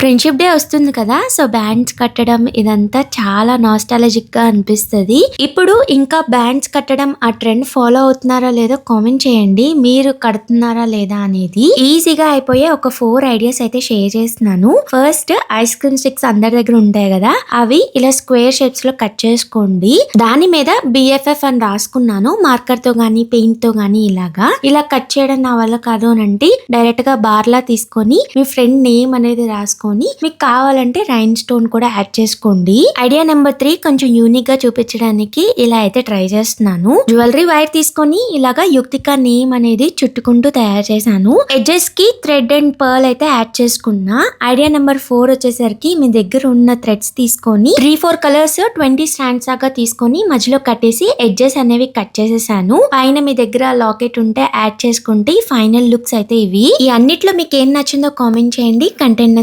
Friendship day వస్తుంది కదా, so bands కట్టడం ఇదంతా చాలా నాస్టాలజిక్ గా అనిపిస్తుంది. ఇప్పుడు ఇంకా బ్యాండ్స్ కట్టడం ఆ ట్రెండ్ ఫాలో అవుతున్నారా లేదో కామెంట్ చేయండి. మీరు కడుతున్నారా లేదా అనేది. ఈజీగా అయిపోయే ఒక 4 ఐడియాస్ అయితే షేర్ చేస్తున్నాను. ఫస్ట్, ఐస్ క్రీమ్ స్టిక్స్ అందరి దగ్గర ఉంటాయి కదా, అవి ఇలా స్క్వేర్ షేప్స్ లో కట్ చేసుకోండి. దాని మీద బిఎఫ్ఎఫ్ అని రాసుకున్నాను, మార్కర్ తో గానీ పెయింట్ తో గానీ. ఇలా కట్ చేయడం నా వల్ల కాదు అని అంటే డైరెక్ట్ గా బార్లా తీసుకొని మీ ఫ్రెండ్ నేమ్ అనేది రాసుకొని మీకు కావాలంటే రైన్ స్టోన్ కూడా యాడ్ చేసుకోండి. ఐడియా నెంబర్ 3 కొంచెం యూనిక్ గా చూపించడానికి ఇలా అయితే ట్రై చేస్తున్నాను. జ్యువెలరీ వైర్ తీసుకొని ఇలాగా యుక్తిక నేమ్ అనేది చుట్టుకుంటూ తయారు చేశాను. ఎడ్జెస్ కి థ్రెడ్ అండ్ పర్ల్ అయితే యాడ్ చేసుకున్నా. ఐడియా నెంబర్ 4 వచ్చేసరికి మీ దగ్గర ఉన్న థ్రెడ్స్ తీసుకొని 3-4 కలర్స్ 20 స్టాండ్స్ దాకా తీసుకొని మధ్యలో కట్టేసి ఎడ్జెస్ అనేవి కట్ చేసేసాను. పైన మీ దగ్గర లాకెట్ ఉంటే యాడ్ చేసుకుంటే ఫైనల్ లుక్స్ అయితే ఇవి. ఈ అన్నిట్లో మీకు ఏం నచ్చిందో కామెంట్ చేయండి. కంటెంట్